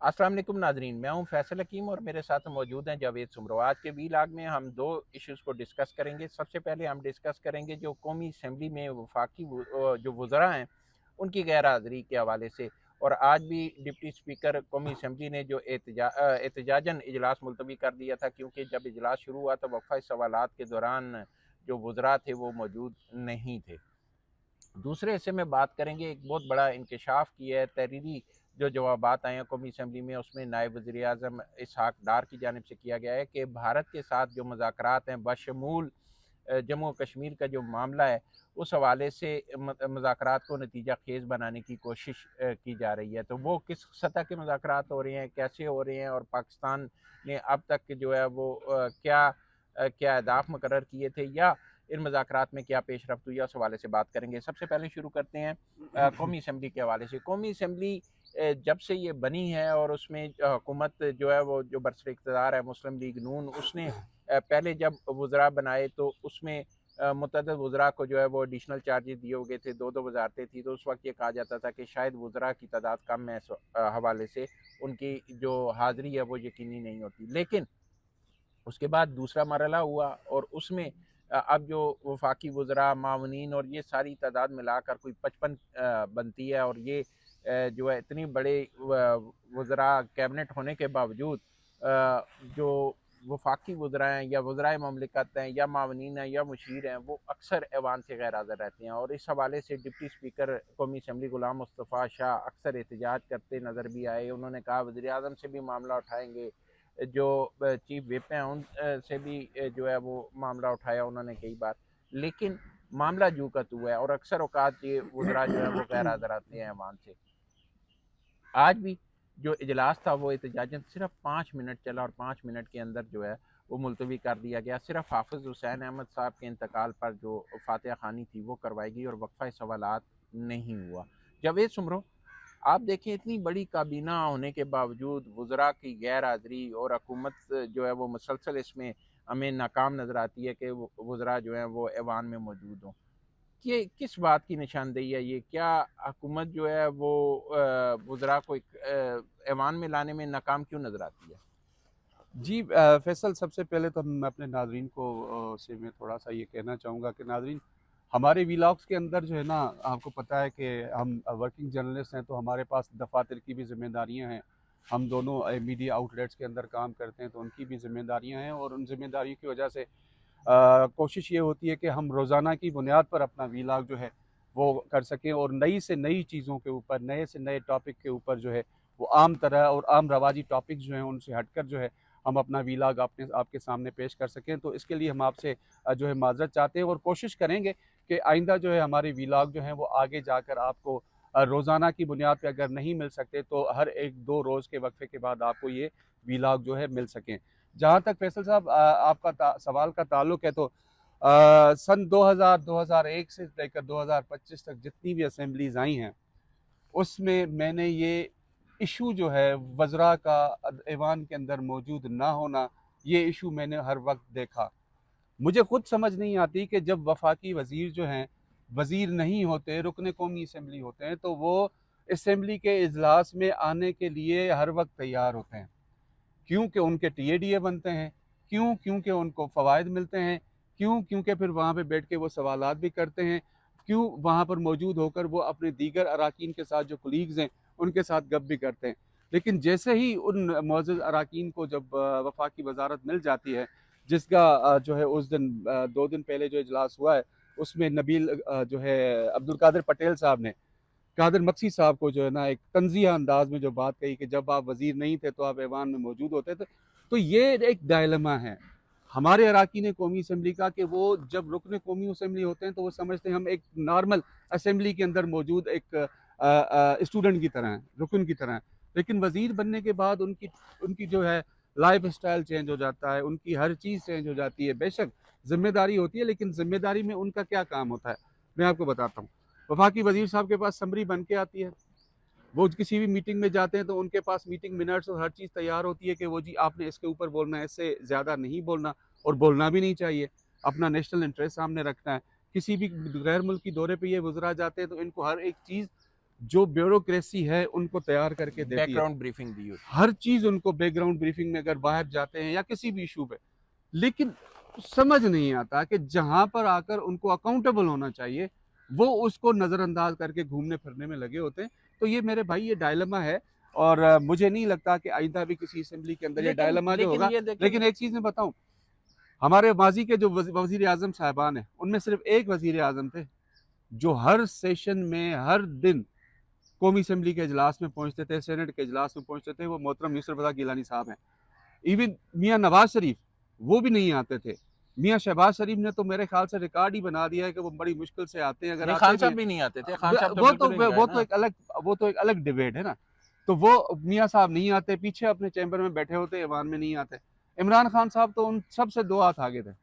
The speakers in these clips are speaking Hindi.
अस्सलाम वालेकुम नाजरीन, मैं हूं फैसल हकीम और मेरे साथ मौजूद हैं जावेद सुमरो। आज के वीलाग में हम दो इश्यूज़ को डिस्कस करेंगे। सबसे पहले हम डिस्कस करेंगे जो कौमी असम्बली में वफाकी जो वज़रा हैं उनकी गैर हाज़िरी के हवाले से। और आज भी डिप्टी स्पीकर कौमी असम्बली ने जो एहतजाजन इजलास मुलतवी कर दिया था, क्योंकि जब इजलास शुरू हुआ तो वफ़ा सवालात के दौरान जो वज़रा थे वो मौजूद नहीं थे। दूसरे हिस्से में बात करेंगे, एक बहुत बड़ा इंकशाफ किया है तहरीरी जो जवाबात आए हैं कौमी असम्बली में, उसमें नायब वज़ीर आज़म इसहाक डार की जानिब से किया गया है कि भारत के साथ जो मुज़ाकरात हैं बशमूल जम्मू और कश्मीर का जो मामला है उस हवाले से मुज़ाकरात को नतीजा खेज़ बनाने की कोशिश की जा रही है। तो वो किस सतह के मुज़ाकरात हो रहे हैं, कैसे हो रहे हैं, और पाकिस्तान ने अब तक जो है वो क्या अहदाफ मुकर्रर किए थे या इन मुज़ाकरात में क्या पेशरफ्त हुई है, उस हवाले से बात करेंगे। सबसे पहले शुरू करते हैं कौमी असम्बली के हवाले से। कौमी असम्बली जब से ये बनी है और उसमें हुकूमत जो है वो जो बरसर इक़्तिदार है मुस्लिम लीग नून, उसने पहले जब वज़रा बनाए तो उसमें मुतअद्दिद वज़रा को जो है वो एडिशनल चार्जेस दिए हो गए थे, दो दो वजारतें थी। तो उस वक्त ये कहा जाता था कि शायद वज़रा की तादाद कम है, इस हवाले से उनकी जो हाज़िरी है वो यकीनी नहीं होती। लेकिन उसके बाद दूसरा मरहला हुआ और उसमें अब जो वफाकी वज़रा, मावनीन और ये सारी तादाद मिलाकर कोई 55 बनती है। और ये जो है इतनी बड़े वज़रा कैबिनेट होने के बावजूद जो वफाकी वज़रा हैं या वज़राए ममलिकत हैं या मावनीन हैं या मुशीर हैं, वो अक्सर ऐवान से गैर हाज़िर रहते हैं। और इस हवाले से डिप्टी स्पीकर कौमी असम्बली ग़ुलाम मुस्तफ़ा शाह अक्सर एहतजाज करते नज़र भी आए। उन्होंने कहा वज़ीर आज़म से भी मामला उठाएँगे, जो चीफ विप हैं उन से भी जो है वो मामला उठाया उन्होंने कई बार। लेकिन मामला जू का तू है और अक्सर औकात ये वज़रा जो है वो गैर हाज़िर आते हैं ऐवान से। आज भी जो इजलास था वो एहतजाजन सिर्फ 5 मिनट चला और 5 मिनट के अंदर जो है वो मुलतवी कर दिया गया। सिर्फ हाफिज़ हुसैन अहमद साहब के इंतकाल पर जो फातिहा खानी थी वो करवाई गई और वक्फा सवालात नहीं हुआ। जावेद सुमरो, आप देखें इतनी बड़ी काबीना होने के बावजूद वज़रा की गैर हाज़िरी और हुकूमत जो है वो मुसलसल इसमें हमें नाकाम नज़र आती है कि वज़रा जो हैं वो ऐवान में मौजूद हों। ये किस बात की निशानदेही है? ये क्या हुकूमत जो है वो वज़रा को एक ऐवान में लाने में नाकाम क्यों नज़र आती है? जी फैसल, सबसे पहले तो मैं अपने नाज़रीन को से मैं थोड़ा-सा ये कहना चाहूँगा कि नाज़रीन, हमारे व्लॉग्स के अंदर जो है ना, आपको पता है कि हम वर्किंग जर्नलिस्ट हैं, तो हमारे पास दफ़ातर की भी ज़िम्मेदारियाँ हैं। हम दोनों मीडिया आउटलेट्स के अंदर काम करते हैं, तो उनकी भी ज़िम्मेदारियाँ हैं और उन ज़िम्मेदारियों की वजह से कोशिश ये होती है कि हम रोज़ाना की बुनियाद पर अपना व्लॉग जो है वो कर सकें और नई से नई चीज़ों के ऊपर, नए से नए टॉपिक के ऊपर जो है वो आम तरह और आम रवाजी टॉपिक्स जो हैं उनसे हटकर जो है हम अपना व्लॉग आपके सामने पेश कर सकें। तो इसके लिए हम आपसे जो है माज़रत चाहते हैं और कोशिश करेंगे कि आइंदा जो है हमारे व्लॉग जो हैं वो आगे जाकर आपको रोज़ाना की बुनियाद पे अगर नहीं मिल सकते तो हर 1-2 रोज़ के वक़्फ़े के बाद आपको ये व्लॉग जो है मिल सकें। जहाँ तक फैसल साहब आपका सवाल का ताल्लुक है, तो सन 2000 2001 से लेकर 2025 तक जितनी भी असेंबलीज आई हैं उसमें मैंने ये इशू जो है वज़रा का ऐवान के अंदर मौजूद ना होना, ये इशू मैंने हर वक्त देखा। मुझे खुद समझ नहीं आती कि जब वफाकी वज़ीर जो हैं वज़ीर नहीं होते, रुकन कौमी असम्बली होते हैं, तो वो असम्बली के इजलास में आने के लिए हर वक्त तैयार होते हैं। क्योंकि उनके टीएडीए बनते हैं, क्योंकि उनको फ़वाइद मिलते हैं, क्योंकि फिर वहाँ पे बैठ के वो सवालात भी करते हैं, क्यों वहाँ पर मौजूद होकर वो अपने दीगर अराकीन के साथ जो कलीग्स हैं उनके साथ गप भी करते हैं। लेकिन जैसे ही उन मुअज़्ज़ज़ अराकीन को जब वफाकी वज़ारत मिल जाती है, जिसका जो है उस दिन 2 दिन पहले जो इजलास हुआ है उसमें नबील जो है अब्दुल कादिर पटेल साहब ने कादिर मक्सी साहब को जो है ना एक तंज़िया अंदाज में जो बात कही कि जब आप वज़ीर नहीं थे तो आप ऐवान में मौजूद होते थे। तो ये एक डायलेमा है हमारे अराकीन कौमी असम्बली का कि वो जब रुकन कौमी असम्बली होते हैं तो वो समझते हैं हम एक नॉर्मल असम्बली के अंदर मौजूद एक स्टूडेंट की तरह हैं, रुकन की तरह हैं। लेकिन वज़ीर बनने के बाद उनकी उनकी जो है लाइफ स्टाइल चेंज हो जाता है, उनकी हर चीज़ चेंज हो जाती है। बेशक ज़िम्मेदारी होती है, लेकिन ज़िम्मेदारी में उनका क्या काम होता है, मैं आपको बताता हूँ। वफाकी वज़ीर साहब के पास समरी बन के आती है, वो किसी भी मीटिंग में जाते हैं तो उनके पास मीटिंग मिनट्स और हर चीज़ तैयार होती है कि वो जी आपने इसके ऊपर बोलना है, इससे ज़्यादा नहीं बोलना और बोलना भी नहीं चाहिए। अपना नेशनल इंटरेस्ट सामने रखना है। किसी भी गैर मुल्की दौरे पे ये वज़रा जाते हैं तो इनको हर एक चीज़ जो ब्यूरोक्रेसी है उनको तैयार करके देती है, बैकग्राउंड ब्रीफिंग दी होती हर चीज उनको बैकग्राउंड ब्रीफिंग में अगर बाहर जाते हैं या किसी भी इशू पे, लेकिन समझ नहीं आता कि जहां पर आकर उनको अकाउंटेबल होना चाहिए वो उसको नजरअंदाज करके घूमने फिरने में लगे होते हैं। तो ये मेरे भाई ये डायलमा है, और मुझे नहीं लगता कि आइंदा भी किसी असेंबली के अंदर ये डायलमा जो होगा। ये लेकिन एक चीज मैं बताऊं, हमारे माजी के जो वजीर आजम साहबान हैं उनमें सिर्फ एक वजीर आजम थे जो हर सेशन में हर दिन कौमी असम्बली के इजलास में पहुंचते थे, सेनेट के इजलास में पहुंचते थे, वो मोहतरम यूसुफ रज़ा गिलानी साहब हैं। इवन मियाँ नवाज शरीफ वो भी नहीं आते थे। मियाँ शहबाज शरीफ ने तो मेरे ख्याल से रिकॉर्ड ही बना दिया है कि वो बड़ी मुश्किल से आते हैं, अगर नहीं, आते खान भी साहब हैं भी नहीं आते थे, खान साहब तो वो बिल्कुल ही नहीं आए ना। तो एक अलग डिबेट है ना। तो वो मियाँ साहब नहीं आते, पीछे अपने चैम्बर में बैठे होते, ईवान में नहीं आते। इमरान खान साहब तो उन सबसे 2 हाथ आगे थे,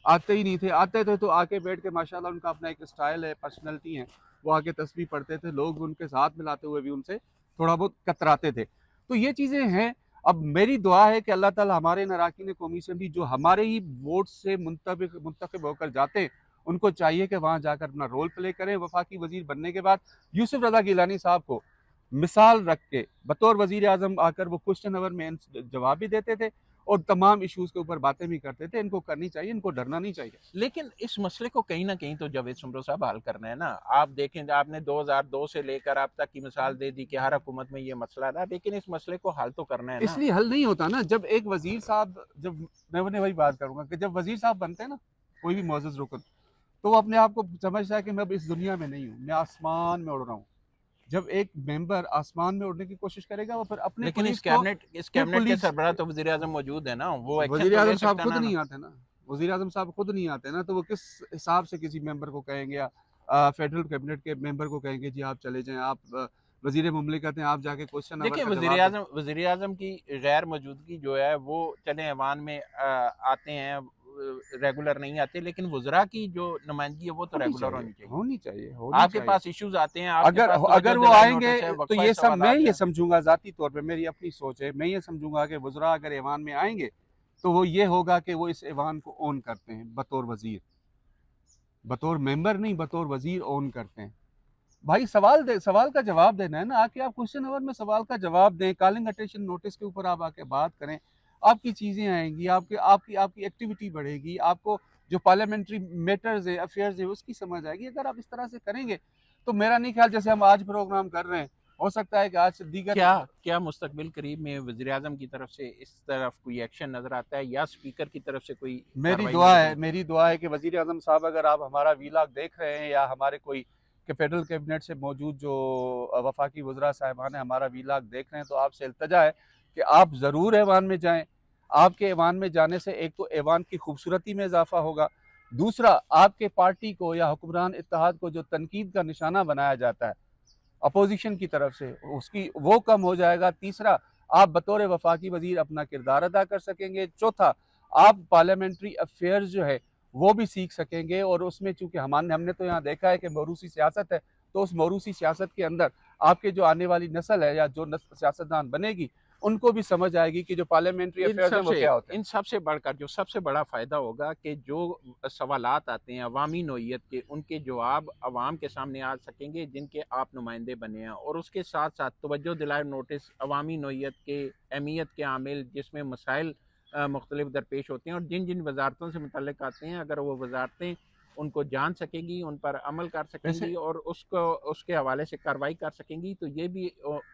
आते ही नहीं थे। आते थे तो आके बैठ के माशाल्लाह उनका अपना एक स्टाइल है, पर्सनैलिटी है, वो आके तस्बीह पढ़ते थे, लोग उनके साथ मिलाते हुए भी उनसे थोड़ा बहुत कतराते थे। तो ये चीज़ें हैं। अब मेरी दुआ है कि अल्लाह ताला हमारे इन अरकान कौमी असम्बली जो हमारे ही वोट से मुंतखब होकर जाते हैं, उनको चाहिए कि वहाँ जाकर अपना रोल प्ले करें। वफाकी वजीर बनने के बाद यूसुफ रज़ा गिलानी साहब को मिसाल रख के बतौर वजीर आजम आकर वो क्वेश्चन आवर में जवाब भी देते थे और तमाम इश्यूज के ऊपर बातें भी करते थे। इनको करनी चाहिए, इनको डरना नहीं चाहिए। लेकिन इस मसले को कहीं ना कहीं तो जावेद सुमरो साहब हल करना है ना। आप देखें, आपने 2002 से लेकर अब तक की मिसाल दे दी कि हर हुकूमत में ये मसला रहा, लेकिन इस मसले को हल तो करना है ना। इसलिए हल नहीं होता ना, जब एक वजीर साहब, जब मैं उन्हें वही बात करूंगा कि जब वजीर साहब बनते हैं ना कोई भी मुअज़्ज़ज़ रुकन, तो वो अपने आप को समझता है कि मैं अब इस दुनिया में नहीं हूँ, मैं आसमान में उड़ रहा हूँ। जब एक मेंबर आसमान में उड़ने की कोशिश करेगा वो फिर अपने लेकिन पुलिस को इस कैबिनेट के पुलिस सरबराह तो वजीर आजम मौजूद है ना, वो एक्शन वजीर तो आजम ले साहब सकता खुद है नहीं ना। आते ना, वजीर आजम साहब खुद नहीं आते ना, तो वो किस हिसाब से किसी मेंबर को कहेंगे या फेडरल कैबिनेट के मेंबर को कहेंगे जी आप चले जाएं, आप वजीर मुमलिकत हैं, आप जाके क्वेश्चन आवर देखिए, का जवाब दें। वजीर आजम की गैर मौजूदगी जो है वो चले ऐवान में आते हैं, रेगुलर नहीं आते, लेकिन वज़रा की जो नुमाइंदगी है वो तो होनी रेगुलर चाहिए, होनी चाहिए। होनी चाहिए, होनी आपके चाहिए। पास इश्यूज आते हैं, आपके अगर पास तवज्जो अगर वो दिलाई आएंगे नोटिस है, तो वक्फा ये सब मैं सवालात ये है। समझूंगा, जाती तौर पे मेरी अपनी सोच है, मैं ये समझूंगा कि वज़रा अगर ऐवान में आएंगे तो वो ये होगा कि वो इस ऐवान को ओन करते हैं बतौर वजीर, बतौर मेंबर नहीं, बतौर वजीर ओन करते हैं। भाई सवाल का जवाब देना है ना, आके आप क्वेश्चन आवर में सवाल का जवाब दें, कॉलिंग अटेंशन नोटिस के ऊपर आप आके बात करें, आपकी चीज़ें आएंगी, आपकी आपकी आपकी एक्टिविटी बढ़ेगी, आपको जो पार्लियामेंट्री मैटर्स है, अफेयर्स है, उसकी समझ आएगी। अगर आप इस तरह से करेंगे तो मेरा नहीं ख्याल, जैसे हम आज प्रोग्राम कर रहे हैं, हो सकता है कि आज से दीगर क्या क्या मुस्तकबिल करीब में वज़ीर आज़म की तरफ से इस तरफ कोई एक्शन नजर आता है, या स्पीकर की तरफ से कोई कार्रवाई नजर आती है? मेरी दुआ है कि वजीर आजम साहब अगर आप हमारा वीलॉग देख रहे हैं या हमारे कोई के फेडरल कैबिनेट से मौजूद जो वफाकी वज़रा साहिबान है हमारा वीलॉग देख रहे हैं, तो आपसे इल्तजा है कि आप ज़रूर ऐवान में जाएं। आपके ऐवान में जाने से एक तो ऐवान की खूबसूरती में इजाफा होगा, दूसरा आपके पार्टी को या हुक्मरान इत्तेहाद को जो तनकीद का निशाना बनाया जाता है अपोजिशन की तरफ से, उसकी वो कम हो जाएगा। तीसरा, आप बतौर वफाकी वजीर अपना किरदार अदा कर सकेंगे। चौथा, आप पार्लियामेंट्री अफेयर्स जो है वो भी सीख सकेंगे, और उसमें चूंकि हमने तो यहाँ देखा है कि मौरूसी सियासत है, तो उस मौरूसी सियासत के अंदर आपके जो आने वाली नस्ल है या जो सियासतदान बनेगी उनको भी समझ आएगी कि जो पार्लियामेंट्री अफेयर्स हैं वो क्या होते हैं। इन सबसे बढ़कर जो सबसे बड़ा फ़ायदा होगा कि जो सवालात आते हैं अवामी नौइयत के, उनके जवाब अवाम के सामने आ सकेंगे जिनके आप नुमाइंदे बने हैं, और उसके साथ साथ तवज्जो दिलाए नोटिस अवामी नौइयत के अहमियत के आमिल जिसमें मसाइल मुख्तलिफ दरपेश होते हैं और जिन जिन वजारतों से मुतल्लिक आते हैं, अगर वो वजारतें उनको जान सकेंगी, उन पर अमल कर सकेंगी और उसको उसके हवाले से कार्रवाई कर सकेंगी, तो ये भी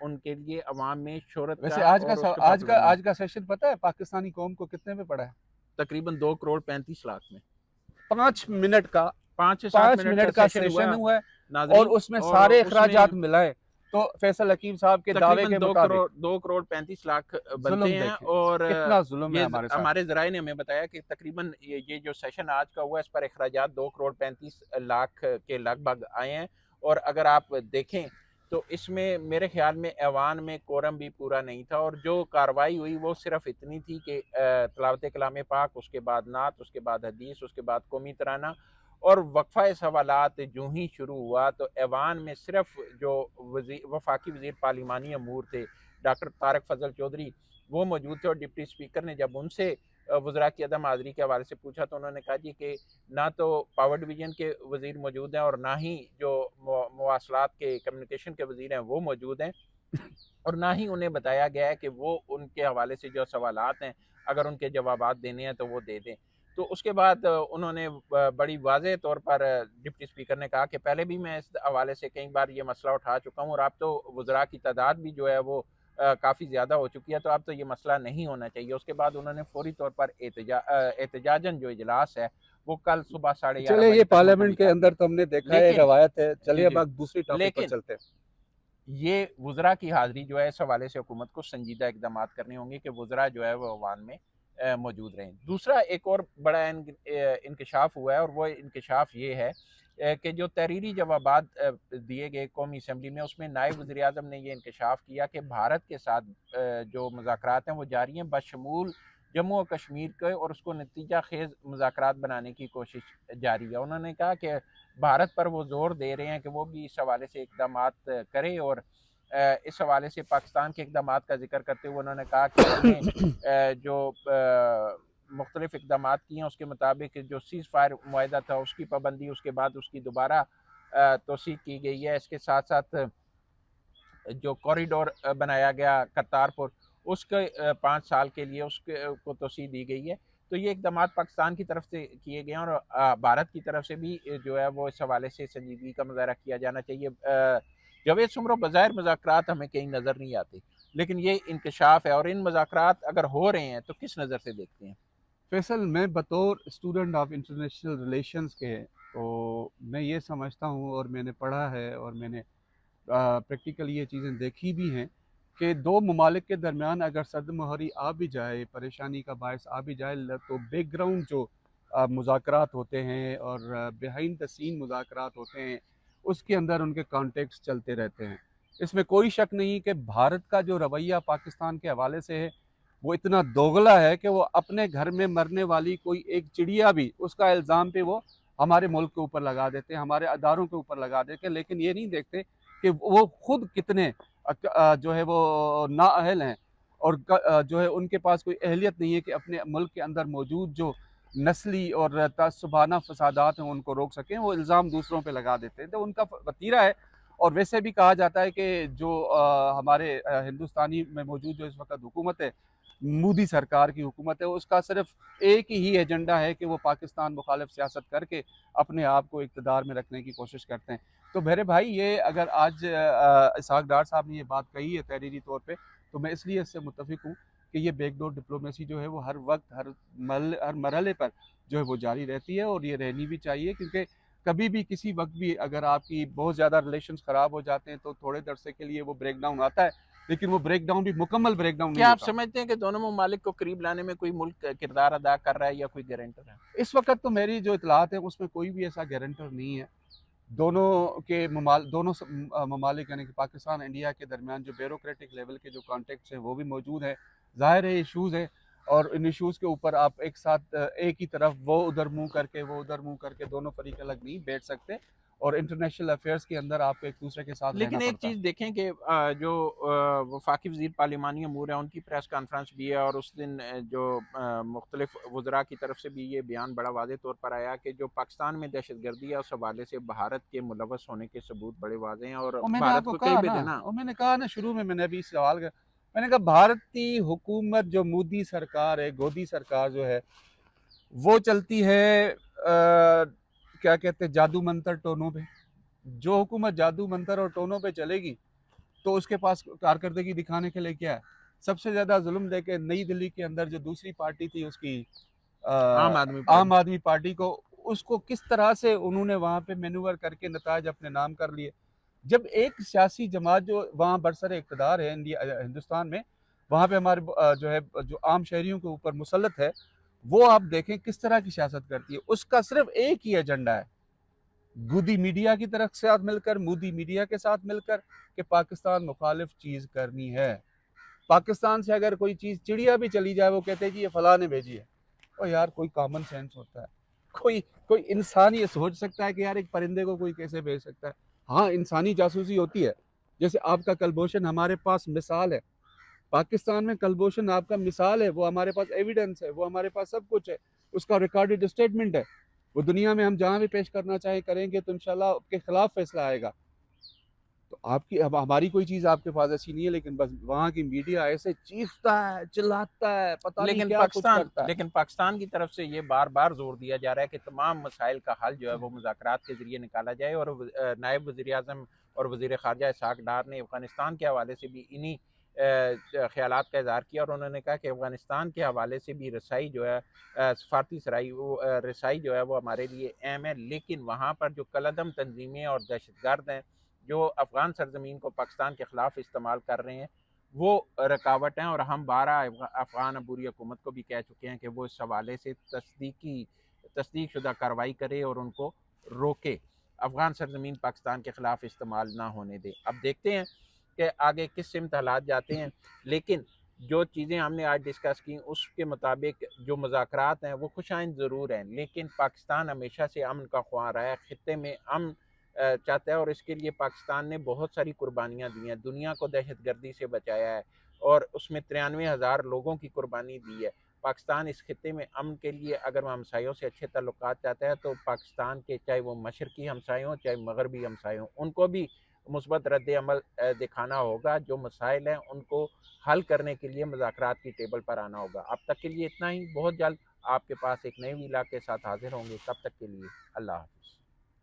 उनके लिए अवाम में शोहरत वैसे का और उसके पास आज का सेशन पता है पाकिस्तानी कौम को कितने में पड़ा है? तकरीबन 2 करोड़ 35 लाख में 5 मिनट का 5 से 7 मिनट का सेशन हुआ है, नाज़रीन, और उसमें सारे अखराजात मिलाए तो फैसल हकीम साहब के दावे के मुताबिक 2 करोड़ 35 लाख बनते जुल्म हैं। देखें और कितना जुल्म है हमारे साथ। हमारे ज़राए ने हमें बताया कि तकरीबन ये जो सेशन आज का हुआ है, इस पर अखराजात 2 करोड़ 35 लाख के लगभग आए हैं। और अगर आप देखें तो इसमें मेरे ख्याल में ऐवान में कोरम भी पूरा नहीं था, और जो कार्रवाई हुई वो सिर्फ इतनी थी कि तिलावत कलाम पाक, उसके बाद नात, उसके बाद हदीस, उसके बाद कौमी तराना और वक्फा सवालात जो ही शुरू हुआ, तो ऐवान में सिर्फ जो वफाकी वज़ीर पार्लिमानी अमूर थे डॉक्टर तारक फजल चौधरी वो मौजूद थे, और डिप्टी स्पीकर ने जब उनसे वज़रा की अदम हाज़िरी के हवाले से पूछा तो उन्होंने कहा जी कि ना तो पावर डिवीज़न के वज़ीर मौजूद हैं और ना ही जो मवासलात के कम्युनिकेशन के वज़ीर हैं वो मौजूद हैं, और ना ही उन्हें बताया गया है कि वो उनके हवाले से जो सवालात हैं अगर उनके जवाबात देने हैं तो वो दे दें। तो उसके बाद उन्होंने बड़ी वाज़ेह तौर पर डिप्टी स्पीकर ने कहा कि पहले भी मैं इस हवाले से कई बार ये मसला उठा चुका हूँ और अब तो वज़रा की तादाद भी जो है वो काफ़ी ज़्यादा हो चुकी है, तो अब तो ये मसला नहीं होना चाहिए। उसके बाद उन्होंने फ़ौरी तौर पर एहतजाजन जो इजलास है वो कल सुबह 11:30 चलिए, ये बजे तक पार्लियामेंट मुलतवी के कर अंदर दिया। तो हमने देखा है, लेकिन रवायत है। जी, चलिए अब जी। आप दूसरी टॉपिक पर लेकिन चलते हैं। ये वज़रा की हाज़िरी जो है इस हवाले से हुकूमत को संजीदा इक़दामात करने होंगे कि वज़रा जो है वो अवान में मौजूद रहें। दूसरा एक और बड़ा इंकशाफ हुआ है और वो इंकशाफ ये है कि जो तहरीरी जवाबात दिए गए कौमी असम्बली में, उसमें नायब वज़ीर-ए-आज़म ने ये इंकशाफ किया कि भारत के साथ जो मुज़ाकरात हैं वो जारी हैं, बशमूल जम्मू और कश्मीर के, और उसको नतीजा खेज़ मुज़ाकरात बनाने की कोशिश जारी है। उन्होंने कहा कि भारत पर वो ज़ोर दे रहे हैं कि वो भी इस हवाले से इक़दामात करे, और इस हवाले से पाकिस्तान के इक़दामात का ज़िक्र करते हुए उन्होंने कहा कि हमने जो मुख्तलिफ़ इक़दामात किए हैं उसके मुताबिक जो सीज़ फायर मुआहिदा था उसकी पाबंदी, उसके बाद उसकी दोबारा तौसीक़ की गई है। इसके साथ साथ जो कॉरिडोर बनाया गया करतारपुर, उसके 5 साल के लिए उसके को तोसी दी गई है। तो ये इक़दामात पाकिस्तान की तरफ से किए गए हैं और भारत की तरफ से भी जो है वो इस हवाले से संजीदगी का मुज़ाहरा किया जाना चाहिए। जावेद सुमरो बज़ाहिर मुज़ाकरात हमें कहीं नज़र नहीं आते, लेकिन ये इंकशाफ है, और इन मुज़ाकरात अगर हो रहे हैं तो किस नज़र से देखते हैं? फैसल, मैं बतौर स्टूडेंट ऑफ इंटरनेशनल रिलेशंस के, तो मैं ये समझता हूँ और मैंने पढ़ा है और मैंने प्रैक्टिकली ये चीज़ें देखी भी हैं कि दो ममालिक के दरमियान अगर सर्द-मोहरी आ भी जाए, परेशानी का बायस आ भी जाए, तो बैकग्राउंड जो मुज़ाकरात होते हैं और बिहाइंड द सीन मुज़ाकरात होते हैं, उसके अंदर उनके कॉन्टेक्स्ट चलते रहते हैं। इसमें कोई शक नहीं कि भारत का जो रवैया पाकिस्तान के हवाले से है, वो इतना दोगला है कि वो अपने घर में मरने वाली कोई एक चिड़िया भी, उसका इल्ज़ाम पे वो हमारे मुल्क के ऊपर लगा देते हैं, हमारे अदारों के ऊपर लगा देते हैं, लेकिन ये नहीं देखते कि वो खुद कितने जो है वो नाअहल हैं, और जो है उनके पास कोई अहलियत नहीं है कि अपने मुल्क के अंदर मौजूद जो नस्ली और तासुबाना फसादात हैं उनको रोक सकें। वो इल्ज़ाम दूसरों पे लगा देते हैं, तो उनका वतीरा है। और वैसे भी कहा जाता है कि जो हमारे हिंदुस्तानी में मौजूद जो इस वक्त हुकूमत है, मोदी सरकार की हुकूमत है, उसका सिर्फ एक ही एजेंडा है कि वो पाकिस्तान मुखालिफ सियासत करके अपने आप को इक़्तिदार में रखने की कोशिश करते हैं। तो मेरे भाई, ये अगर आज इसहाक डार साहब ने ये बात कही है तहरीरी तौर पे, तो मैं इसलिए इससे मुत्तफ़िक हूँ कि ये बैकडोर डिप्लोमेसी जो है वो हर वक्त हर मरहले पर जो है वो जारी रहती है, और ये रहनी भी चाहिए, क्योंकि कभी भी किसी वक्त भी अगर आपकी बहुत ज़्यादा रिलेशंस ख़राब हो जाते हैं तो थोड़े अरसे के लिए वो ब्रेक डाउन आता है, लेकिन वो ब्रेक डाउन भी मुकम्मल ब्रेक डाउन नहीं क्या आप होता। समझते हैं कि दोनों ममालिक को करीब लाने में कोई मुल्क किरदार अदा कर रहा है या कोई गारंटर है? इस वक्त तो मेरी जो इतलात है उसमें कोई भी ऐसा गारंटर नहीं है। दोनों ममालिक यानी कि पाकिस्तान इंडिया के दरमियान जो ब्यूरोक्रेटिक लेवल के जो कॉन्टेक्ट्स हैं वो भी मौजूद है। ज़ाहिर है इश्यूज़ हैं, और इन इश्यूज़ के ऊपर आप एक साथ एक ही तरफ वो उधर मुँह करके वो उधर मुँह करके दोनों फरीक अलग नहीं बैठ सकते, और इंटरनेशनल अफेयर्स के अंदर आपको एक दूसरे के साथ रहना लेकिन एक पड़ता है। चीज़ देखें कि जो वफाकी वज़ीर पार्लिमानी अमूर है उनकी प्रेस कॉन्फ्रेंस भी है, और उस दिन जो मुख्तलिफ वज़रा की तरफ से भी ये बयान बड़ा वाज़ेह तौर पर आया कि जो पाकिस्तान में दहशत गर्दी है उस हवाले से भारत के मुलव्वस होने के सबूत बड़े वाज़ेह हैं, और और मैंने भारत आपको को कई कहा भी ना, देना। और मैंने कहा ना शुरू में, मैंने अभी सवाल कर, मैंने कहा भारतीय हुकूमत जो मोदी सरकार है, गोदी सरकार जो है, वो चलती है क्या कहते हैं, जादू मंतर टोनों पे। जो हुकूमत जादू मंतर और टोनों पे चलेगी, तो उसके पास कारकर्दगी दिखाने के लिए क्या है? सबसे ज़्यादा जुल्म देके नई दिल्ली के अंदर जो दूसरी पार्टी थी उसकी आम आदमी आम पार्टी। आदमी पार्टी को, उसको किस तरह से उन्होंने वहाँ पे मैन्यूवर करके नताज अपने नाम कर लिए। जब एक सियासी जमात जो वहाँ बरसर इक़्तिदार है हिंदुस्तान में, वहाँ पे हमारे जो है जो आम शहरियों के ऊपर मुसल्लत है, वो आप देखें किस तरह की सियासत करती है। उसका सिर्फ एक ही एजेंडा है, गोदी मीडिया की तरफ से साथ मिलकर, मोदी मीडिया के साथ मिलकर, कि पाकिस्तान मुखालिफ चीज़ करनी है। पाकिस्तान से अगर कोई चीज़ चिड़िया भी चली जाए, वो कहते हैं जी ये फलां ने भेजी है। और यार, कोई कॉमन सेंस होता है, कोई कोई इंसान ये सोच सकता है कि यार एक परिंदे को कोई कैसे भेज सकता है। हाँ, इंसानी जासूसी होती है, जैसे आपका कलभूषण हमारे पास मिसाल है। पाकिस्तान में कुलभूषण आपका मिसाल है, वो हमारे पास एविडेंस है, वो हमारे पास सब कुछ है, उसका रिकॉर्डेड स्टेटमेंट है। वो दुनिया में हम जहाँ भी पेश करना चाहें करेंगे तो इंशाल्लाह आपके खिलाफ फैसला आएगा। तो आपकी अब हमारी कोई चीज़ आपके पास ऐसी नहीं है, लेकिन बस वहाँ की मीडिया ऐसे चीखता है, चिल्लाता है, पता नहीं क्या कुछ करता है। लेकिन पाकिस्तान की तरफ से ये बार बार जोर दिया जा रहा है कि तमाम मसाइल का हल जो है वो मुज़ाकरात के ज़रिए निकाला जाए। और नायब वज़ीर आज़म और वज़ीर ख़ारजा इसहाक़ डार ने अफ़गानिस्तान के हवाले से भी इन्हीं ख़यालात का इज़हार किया, और उन्होंने कहा कि अफ़गानिस्तान के हवाले से भी रसाई जो है, सफारती रसाई जो है वो हमारे लिए अहम है। लेकिन वहाँ पर जो कलअदम तंजीमें और दहशतगर्द हैं जो अफ़गान सरज़मीन को पाकिस्तान के ख़िलाफ़ इस्तेमाल कर रहे हैं, वो रुकावट हैं। और हम 12 अफ़गान अबूरी हुकूमत को भी कह चुके हैं कि वो इस हवाले से तस्दीक शुदा कार्रवाई करे और उनको रोके, अफ़गान सरज़मीन पाकिस्तान के ख़िलाफ़ इस्तेमाल ना होने दे। अब देखते हैं कि आगे किस सिमत हालात जाते हैं। लेकिन जो चीज़ें हमने आज डिस्कस की उसके मुताबिक जो मुज़ाकरात हैं वो खुशाइंद ज़रूर हैं, लेकिन पाकिस्तान हमेशा से अमन का ख्वाह रहा है, ख़ित्ते में अमन चाहता है, और इसके लिए पाकिस्तान ने बहुत सारी कुर्बानियाँ दी हैं, दुनिया को दहशतगर्दी से बचाया है और उसमें 93,000 लोगों की कुर्बानी दी है। पाकिस्तान इस खित्ते में अमन के लिए अगर वह हमसायों से अच्छे ताल्लुकात चाहता है तो पाकिस्तान के चाहे वो मशरकी हमसाए हों चाहे मगरबी हमसाए हों, उनको भी मुस्बत रद्द अमल दिखाना होगा। जो मसाइल हैं उनको हल करने के लिए मुज़ाकरात की टेबल पर आना होगा। अब तक के लिए इतना ही। बहुत जल्द आपके पास एक नए वीलाग के साथ हाजिर होंगे। तब तक के लिए अल्लाह हाफ़िज़।